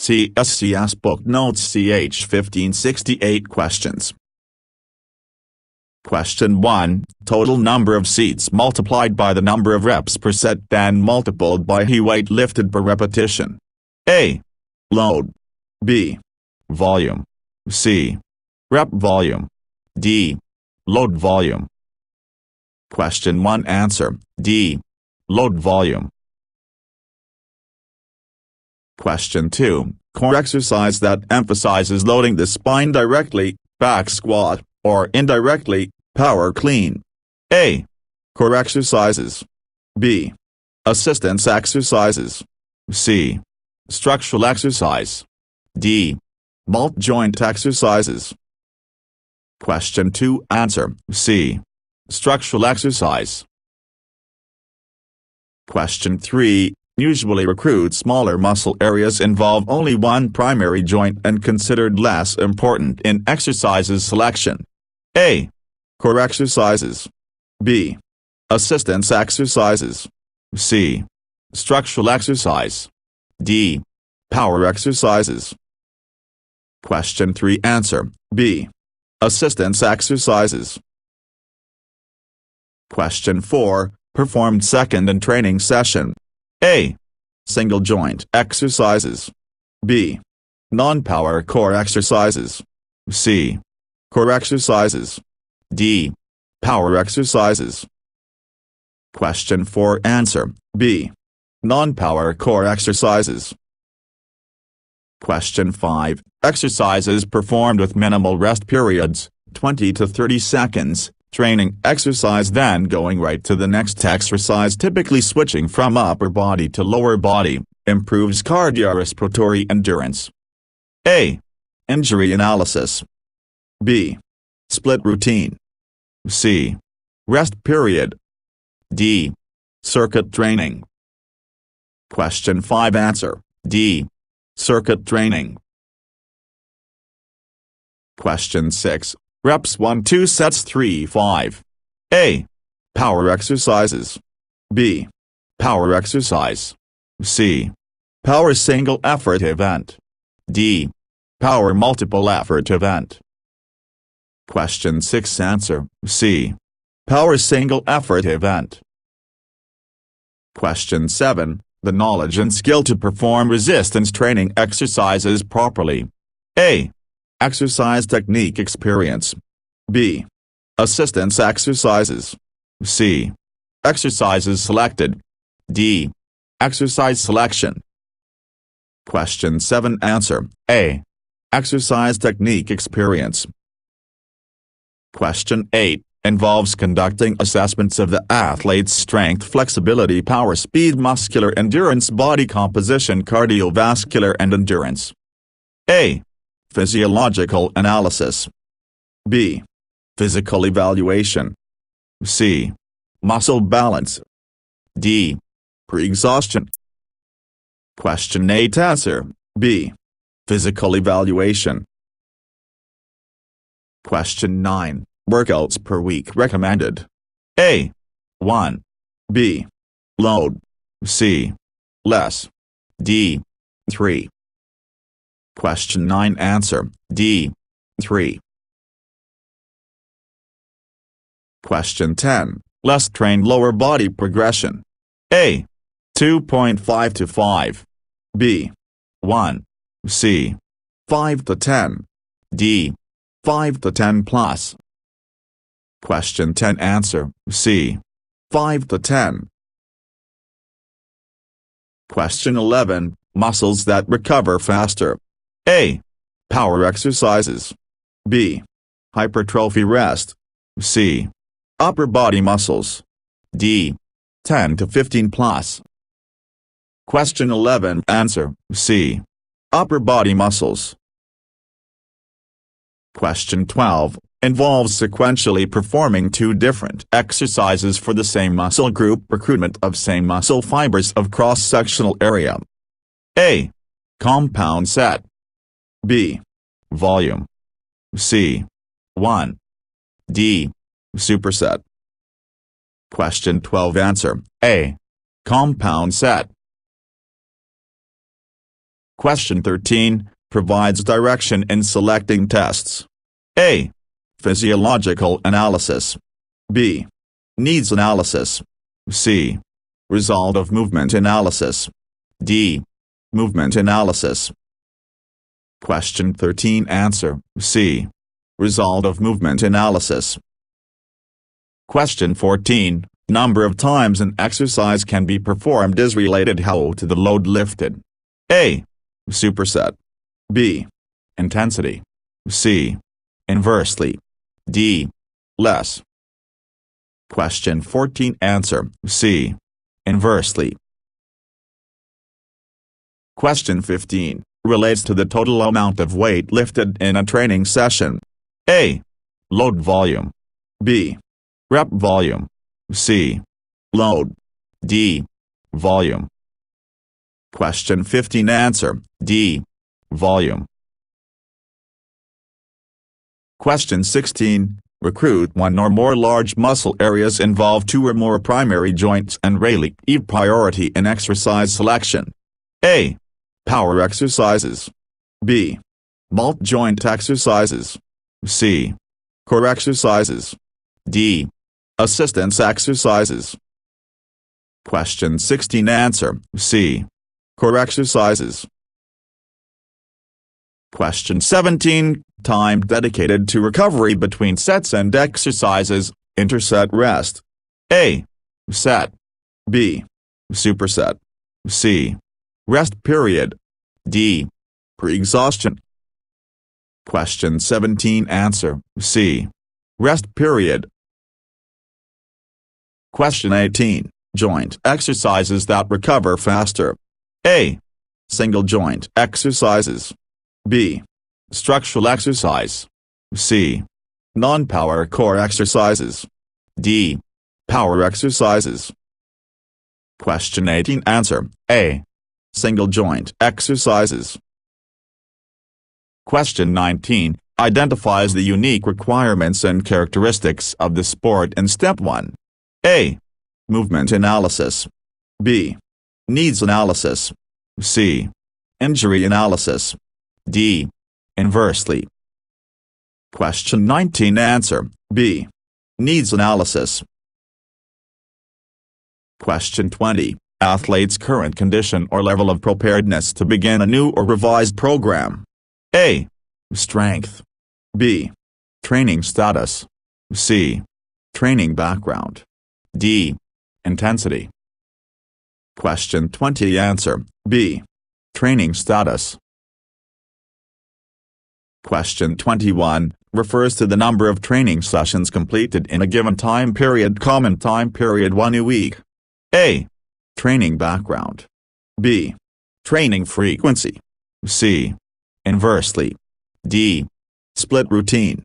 CSCS Book Notes Ch15 68 questions. Question 1. Total number of seats multiplied by the number of reps per set then multiplied by the weight lifted per repetition. A. Load. B. Volume. C. Rep volume. D. Load volume. Question 1. Answer: D. Load volume. Question 2. Core exercise that emphasizes loading the spine directly, back squat, or indirectly, power clean. A. Core exercises. B. Assistance exercises. C. Structural exercise. D. Multjoint exercises. Question 2. Answer: C. Structural exercise. Question 3. Usually recruit smaller muscle areas involve only one primary joint and considered less important in exercises selection. A. Core exercises. B. Assistance exercises. C. Structural exercise. D. Power exercises. Question 3. Answer: B. Assistance exercises. Question 4. Performed second and training session. A. Single joint exercises. B. Non-power core exercises. C. Core exercises. D. Power exercises. Question 4. Answer: B. Non-power core exercises. Question 5. Exercises performed with minimal rest periods, 20 to 30 seconds, training exercise then going right to the next exercise, typically switching from upper body to lower body, improves cardiorespiratory endurance. A. Injury analysis. B. Split routine. C. Rest period. D. Circuit training. Question 5. Answer: D. Circuit training. Question 6. Reps 1 2 sets 3 5. A. Power exercises. B. Power exercise. C. Power single effort event. D. Power multiple effort event. Question 6. Answer: C. Power single effort event. Question 7. The knowledge and skill to perform resistance training exercises properly. A. Exercise technique experience. B. Assistance exercises. C. Exercises selected. D. Exercise selection. Question 7. Answer: A. Exercise technique experience. Question 8. Involves conducting assessments of the athlete's strength, flexibility, power, speed, muscular endurance, body composition, cardiovascular and endurance. A. Physiological analysis. B. Physical evaluation. C. Muscle balance. D. Pre-exhaustion. Question 8. Answer: B. Physical evaluation. Question 9. Workouts per week recommended. A. 1. B. Load. C. Less. D. 3. Question 9. Answer: D. 3. Question 10. Less trained lower body progression. A. 2.5 to 5. B. 1. C. 5 to 10. D. 5 to 10 plus. Question 10. Answer: C. 5 to 10. Question 11. Muscles that recover faster. A. Power exercises. B. Hypertrophy rest. C. Upper body muscles. D. 10 to 15 plus. Question 11. Answer: C. Upper body muscles. Question 12. Involves sequentially performing two different exercises for the same muscle group, recruitment of same muscle fibers of cross-sectional area. A. Compound set. B. Volume. C. 1. D. Superset. Question 12. Answer: A. Compound set. Question 13 provides direction in selecting tests. A. Physiological analysis. B. Needs analysis. C. Result of movement analysis. D. Movement analysis. Question 13 Answer C. Result of movement analysis. Question 14 Number of times an exercise can be performed is related how to the load lifted. A. Superset. B. Intensity. C. Inversely. D. Less. Question 14 Answer C. Inversely. Question 15 relates to the total amount of weight lifted in a training session. A. Load volume. B. Rep volume. C. Load. D. Volume. Question 15 Answer D. Volume. Question 16 Recruit one or more large muscle areas involve two or more primary joints and releve priority in exercise selection. A. Power exercises. B. Multjoint exercises. C. Core exercises. D. Assistance exercises. Question 16 Answer C. Core exercises. Question 17 Time dedicated to recovery between sets and exercises, interset rest. A. Set. B. Superset. C. Rest period. D. Pre-exhaustion. Question 17 Answer C. Rest period. Question 18 Joint exercises that recover faster. A. Single joint exercises. B. Structural exercise. C. Non-power core exercises. D. Power exercises. Question 18 Answer A. Single joint exercises. Question 19 Identifies the unique requirements and characteristics of the sport in Step 1. A. Movement analysis. B. Needs analysis. C. Injury analysis. D. Inversely. Question 19 Answer B. Needs analysis. Question 20 Athlete's current condition or level of preparedness to begin a new or revised program. A. Strength. B. Training status. C. Training background. D. Intensity. Question 20 Answer B. Training status. Question 21 refers to the number of training sessions completed in a given time period. Common time period 1 week. A. Training background. B. Training frequency. C. Inversely. D. Split routine.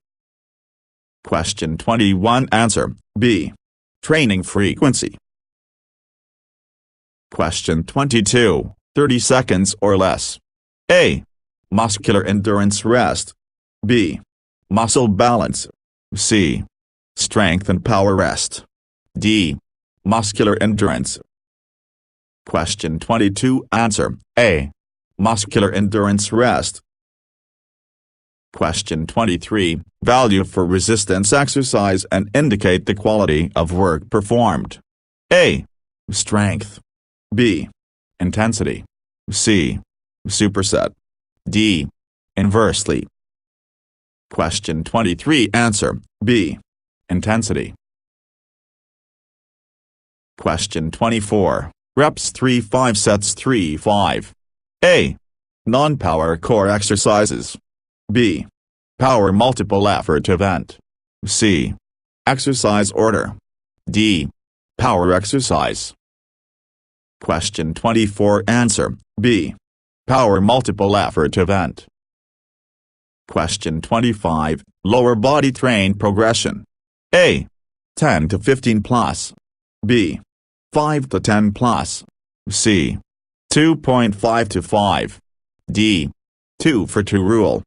Question 21 Answer B. Training frequency. Question 22 30 seconds or less. A. Muscular endurance rest. B. Muscle balance. C. Strength and power rest. D. Muscular endurance. Question 22 Answer A. Muscular endurance rest. Question 23 Value for resistance exercise and indicate the quality of work performed. A. Strength. B. Intensity. C. Superset. D. Inversely. Question 23 Answer B. Intensity. Question 24 Reps 3-5 sets 3-5. A. Non-power core exercises. B. Power multiple effort event. C. Exercise order. D. Power exercise. Question 24 Answer B. Power multiple effort event. Question 25 Lower body train progression. A. 10 to 15 plus. B. 5 to 10 plus. C. 2.5 to 5. D. 2 for 2 rule.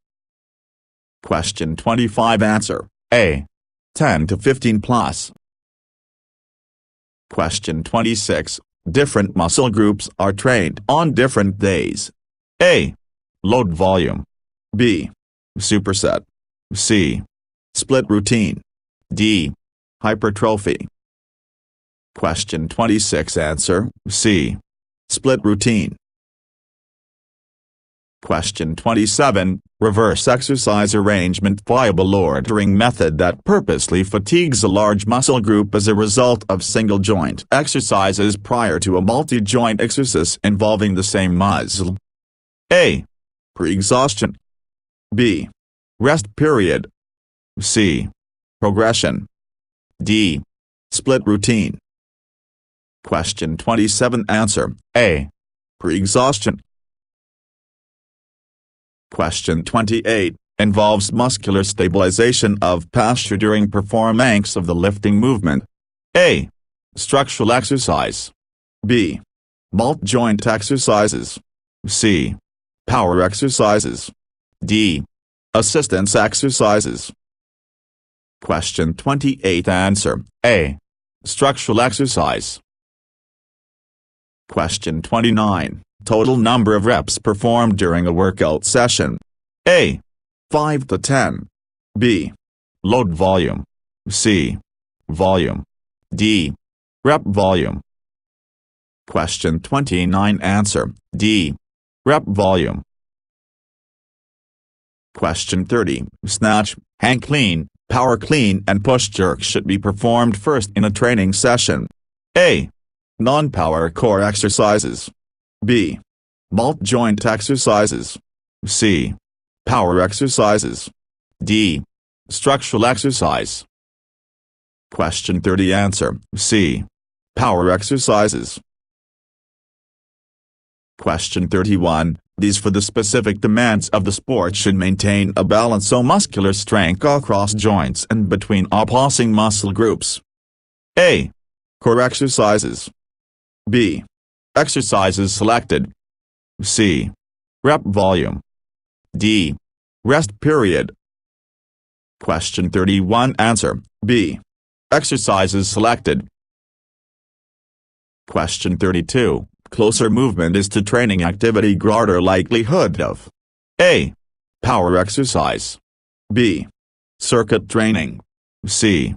Question 25 Answer A. 10 to 15 plus. Question 26 Different muscle groups are trained on different days. A. Load volume. B. Superset. C. Split routine. D. Hypertrophy. Question 26. Answer, C. Split routine. Question 27. Reverse exercise arrangement. Viable ordering method that purposely fatigues a large muscle group as a result of single joint exercises prior to a multi-joint exercise involving the same muscle. A. Pre-exhaustion. B. Rest period. C. Progression. D. Split routine. Question 27. Answer, A. Pre-exhaustion. Question 28. Involves muscular stabilization of posture during performancce of the lifting movement. A. Structural exercise. B. Multjoint exercises. C. Power exercises. D. Assistance exercises. Question 28. Answer, A. Structural exercise. Question 29. Total number of reps performed during a workout session. A. 5 to 10. B. Load volume. C. Volume. D. Rep volume. Question 29. Answer, D. Rep volume. Question 30. Snatch, hang clean, power clean and push jerk should be performed first in a training session. A. Non-power core exercises. B. Multijoint exercises. C. Power exercises. D. Structural exercise. Question 30. Answer, C. Power exercises. Question 31. These for the specific demands of the sport should maintain a balance so muscular strength across joints and between opposing muscle groups. A. Core exercises. B. Exercises selected. C. Rep volume. D. Rest period. Question 31. Answer, B. Exercises selected. Question 32. Closer movement is to training activity greater likelihood of A. Power exercise. B. Circuit training. C.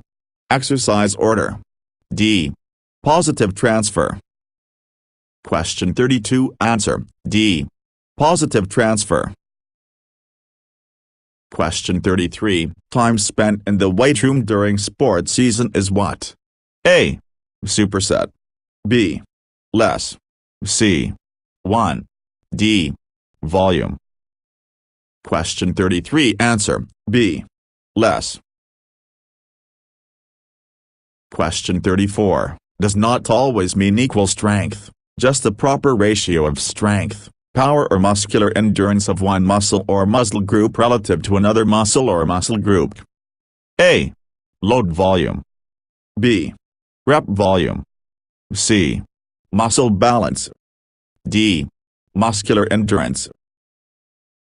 Exercise order. D. Positive transfer. Question 32. Answer, D. Positive transfer. Question 33. Time spent in the weight room during sport season is what? A. Superset. B. Less. C. 1. D. Volume. Question 33. Answer, B. Less. Question 34. Does not always mean equal strength, just the proper ratio of strength, power or muscular endurance of one muscle or muscle group relative to another muscle or muscle group. A. Load volume. B. Rep volume. C. Muscle balance. D. Muscular endurance.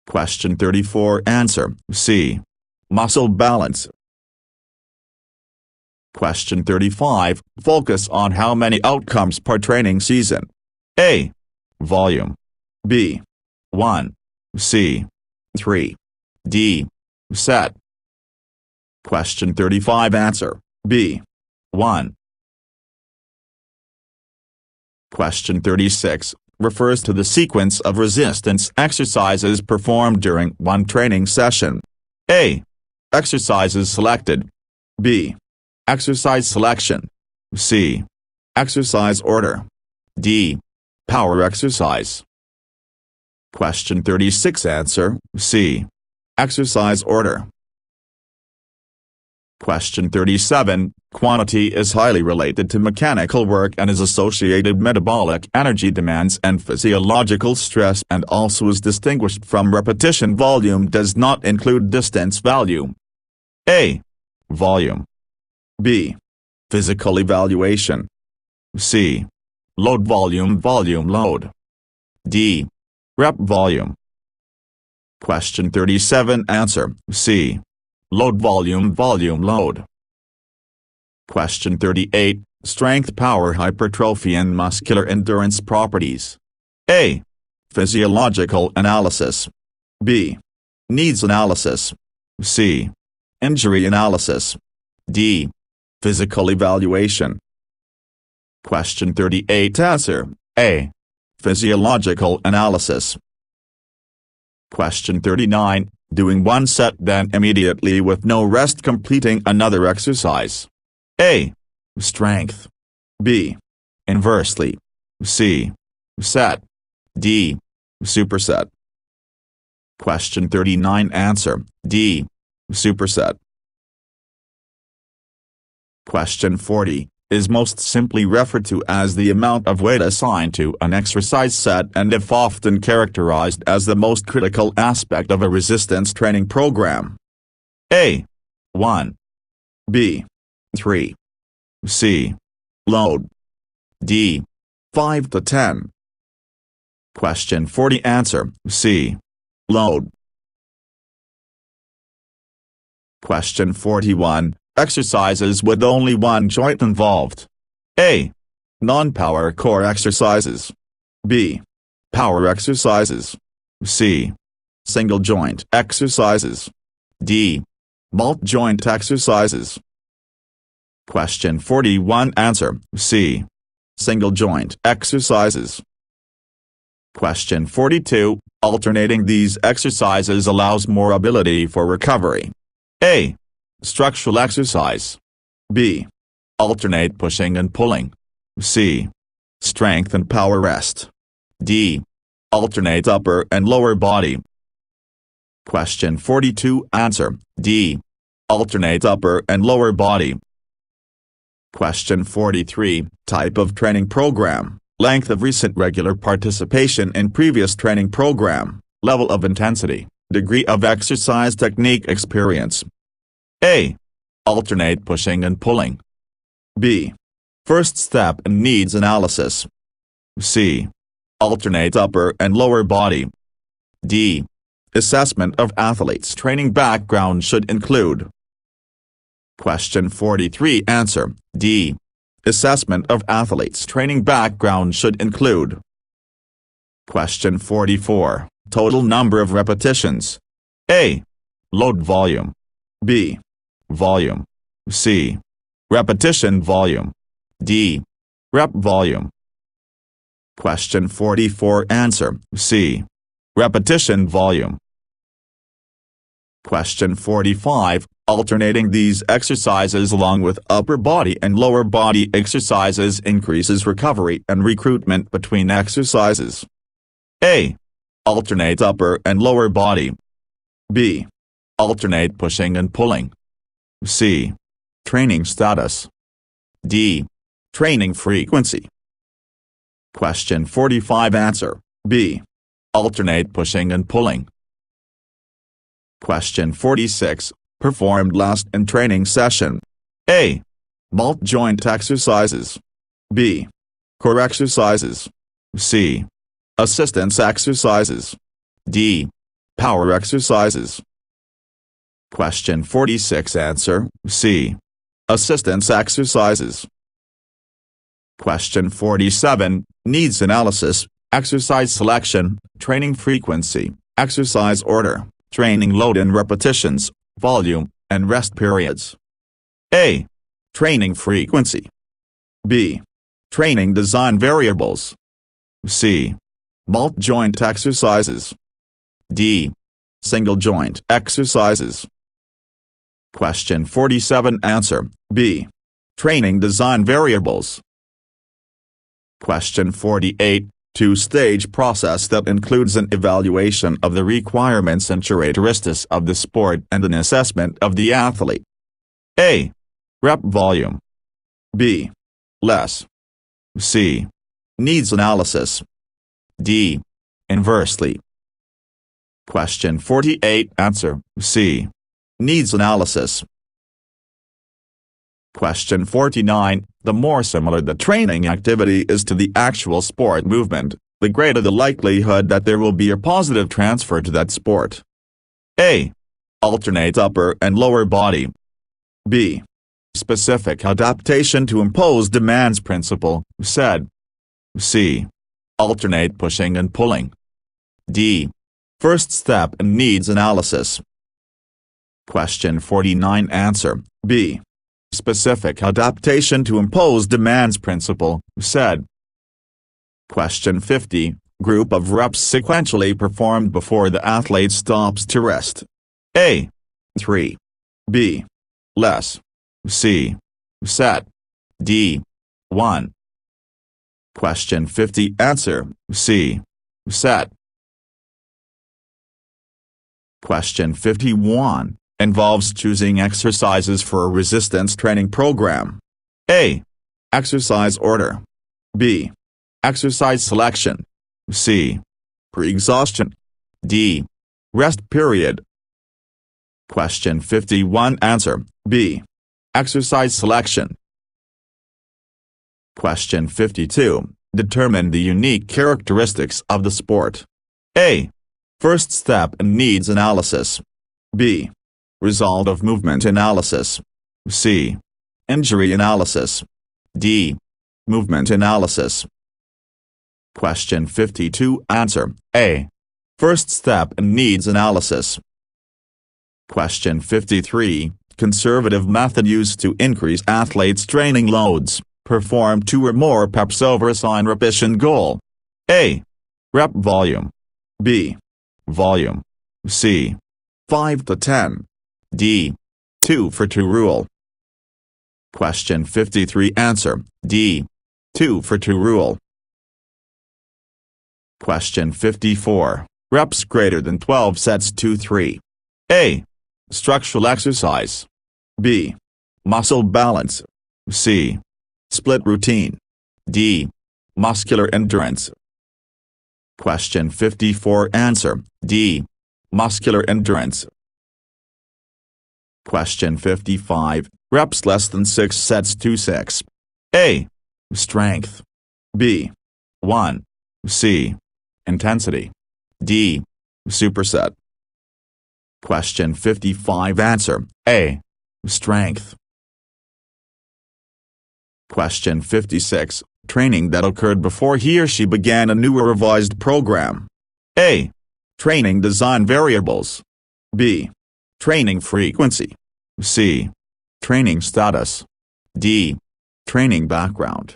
Question 34. Answer, C. Muscle balance. Question 35. Focus on how many outcomes per training season. A. Volume. B. 1. C. 3. D. Set. Question 35. Answer, B. 1. Question 36. Refers to the sequence of resistance exercises performed during one training session. A. Exercises selected. B. Exercise selection. C. Exercise order. D. Power exercise. Question 36. Answer, C. Exercise order. Question 37. Quantity is highly related to mechanical work and is associated metabolic energy demands and physiological stress and also is distinguished from repetition. Volume does not include distance value. A. Volume. B. Physical evaluation. C. Load volume load. D. Rep volume. Question 37. Answer, C. Load volume load. Question 38. Strength, power, hypertrophy and muscular endurance properties. A. Physiological analysis. B. Needs analysis. C. Injury analysis. D. Physical evaluation. Question 38. Answer A. Physiological analysis. Question 39. Doing one set then immediately with no rest completing another exercise. A. Strength. B. Inversely. C. Set. D. Superset. Question 39. Answer D. Superset. Question 40. Is most simply referred to as the amount of weight assigned to an exercise set and if often characterized as the most critical aspect of a resistance training program. A. 1. B. 3. C. Load. D. 5 to 10. Question 40. Answer C. Load. Question 41. Exercises with only one joint involved. A. Non-power core exercises. B. Power exercises. C. Single joint exercises. D. Multijoint exercises. Question 41. Answer C. Single joint exercises. Question 42. Alternating these exercises allows more ability for recovery. A. Structural exercise. B. Alternate pushing and pulling. C. Strength and power rest. D. Alternate upper and lower body. Question 42. Answer D. Alternate upper and lower body. Question 43. Type of training program, length of recent regular participation in previous training program, level of intensity, degree of exercise technique experience. A. Alternate pushing and pulling. B. First step in needs analysis. C. Alternate upper and lower body. D. Assessment of athletes' training background should include. Question 43. Answer D. Assessment of athletes' training background should include. Question 44. Total number of repetitions. A. Load volume. B. Volume. C. Repetition volume. D. Rep volume. Question 44. Answer C. Repetition volume. Question 45. Alternating these exercises along with upper body and lower body exercises increases recovery and recruitment between exercises. A. Alternate upper and lower body. B. Alternate pushing and pulling. C. Training status. D. Training frequency. Question 45. Answer B. Alternate pushing and pulling. Question 46. Performed last in training session. A. Multjoint exercises. B. Core exercises. C. Assistance exercises. D. Power exercises. Question 46. Answer C. Assistance exercises. Question 47. Needs analysis, exercise selection, training frequency, exercise order, training load and repetitions, volume, and rest periods. A. Training frequency. B. Training design variables. C. Multjoint exercises. D. Single joint exercises. Question 47. Answer B. Training design variables. Question 48. Two-stage process that includes an evaluation of the requirements and characteristis of the sport and an assessment of the athlete. A. Rep volume. B. Less. C. Needs analysis. D. Inversely. Question 48. Answer C. Needs analysis. Question 49. The more similar the training activity is to the actual sport movement, the greater the likelihood that there will be a positive transfer to that sport. A. Alternate upper and lower body. B. Specific adaptation to imposed demands principle, said. C. Alternate pushing and pulling. D. First step in needs analysis. Question 49. Answer, B. Specific adaptation to impose demands principle, said. Question 50. Group of reps sequentially performed before the athlete stops to rest. A. 3. B. Less. C. Set. D. 1. Question 50. Answer, C. Set. Question 51. Involves choosing exercises for a resistance training program. A. Exercise order. B. Exercise selection. C. Pre-exhaustion. D. Rest period. Question 51. Answer, B. Exercise selection. Question 52. Determine the unique characteristics of the sport. A. First step in needs analysis. B. Result of movement analysis. C. Injury analysis. D. Movement analysis. Question 52. Answer, A. First step in needs analysis. Question 53. Conservative method used to increase athletes' training loads. Perform 2 or more reps over assigned repetition goal. A. Rep volume. B. Volume. C. 5 to 10. D. 2 for 2 rule. Question 53. Answer, D. 2 for 2 rule. Question 54. Reps greater than 12 sets 2-3. A. Structural exercise. B. Muscle balance. C. Split routine. D. Muscular endurance. Question 54. Answer, D. Muscular endurance. Question 55. Reps less than 6 sets 2-6. A. Strength. B. 1. C. Intensity. D. Superset. Question 55. Answer, A. Strength. Question 56. Training that occurred before he or she began a new or revised program. A. Training design variables. B. Training frequency. C. Training status. D. Training background.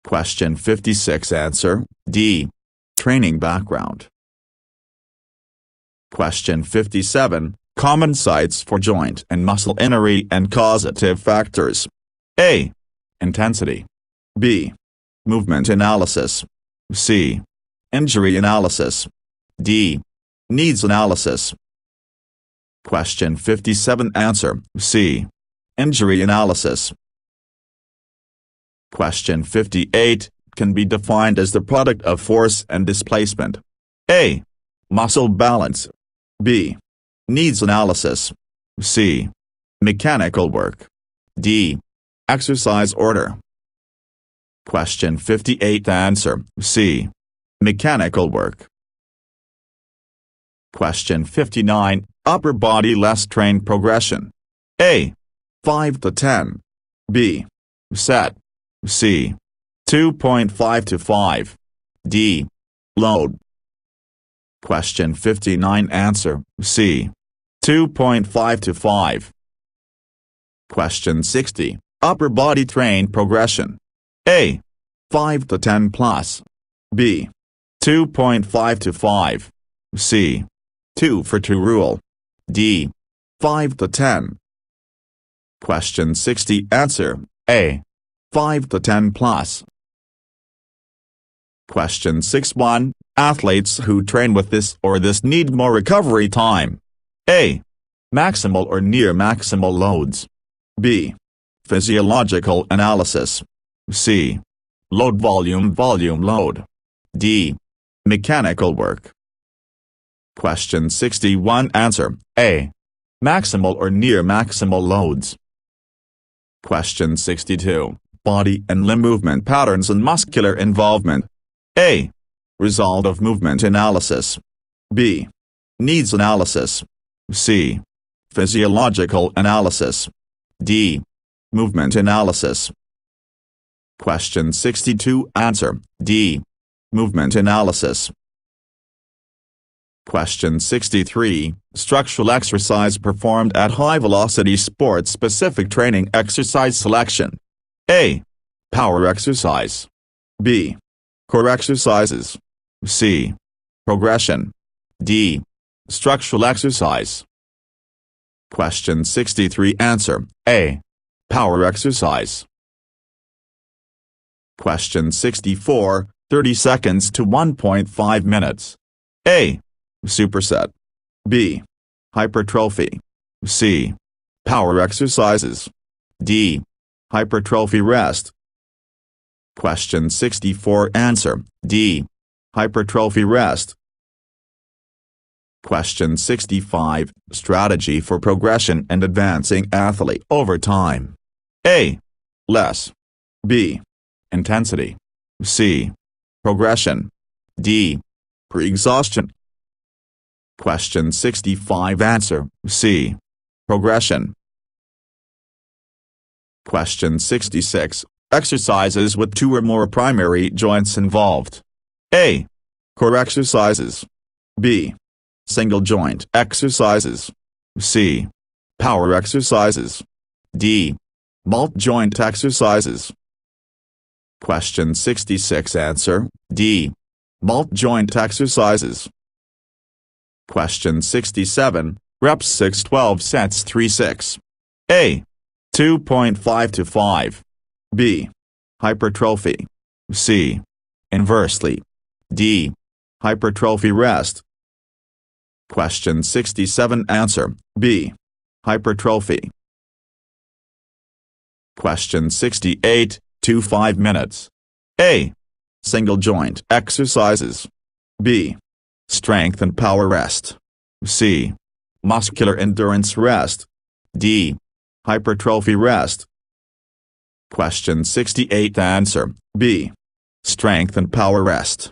Question 56. Answer, D. Training background. Question 57. Common sites for joint and muscle injury and causative factors. A. Intensity. B. Movement analysis. C. Injury analysis. D. Needs analysis. Question 57. Answer, C. Injury analysis. Question 58. Can be defined as the product of force and displacement. A. Muscle balance. B. Needs analysis. C. Mechanical work. D. Exercise order. Question 58. Answer, C. Mechanical work. Question 59. Upper body less train progression. A. 5 to 10. B. Set. C. 2.5 to 5. D. Load. Question 59. Answer, C. 2.5 to 5. Question 60. Upper body train progression. A. 5 to 10 plus. B. 2.5 to 5. C. 2 for 2 rule. D. 5 to 10. Question 60. Answer, A. 5 to 10 plus. Question 61. Athletes who train with this or this need more recovery time. A. Maximal or near maximal loads. B. Physiological analysis. C. Load volume load. D. Mechanical work. Question 61. Answer, A. Maximal or near maximal loads. Question 62. Body and limb movement patterns and muscular involvement. A. Result of movement analysis. B. Needs analysis. C. Physiological analysis. D. Movement analysis. Question 62. Answer, D. Movement analysis. Question 63, structural exercise performed at high-velocity sport-specific training exercise selection. A. Power exercise. B. Core exercises. C. Progression. D. Structural exercise. Question 63 Answer, A. Power exercise. Question 64, 30 seconds to 1.5 minutes. A. Superset. B. Hypertrophy. C. Power exercises. D. Hypertrophy rest. Question 64 Answer, D. Hypertrophy rest. Question 65, strategy for progression and advancing athlete over time. A. Less. B. Intensity. C. Progression. D. Pre-exhaustion. Question 65 Answer, C. Progression. Question 66, exercises with two or more primary joints involved. A. Core exercises. B. Single joint exercises. C. Power exercises. D. Multjoint exercises. Question 66 Answer, D. Multjoint exercises. Question 67, reps 6 12 sets 3 6. A. 2.5 to 5. B. Hypertrophy. C. Inversely. D. Hypertrophy rest. Question 67 Answer, B. Hypertrophy. Question 68, 2 5 minutes. A. Single joint exercises. B. Strength and power rest. C. Muscular endurance rest. D. Hypertrophy rest. Question 68 Answer, B. Strength and power rest.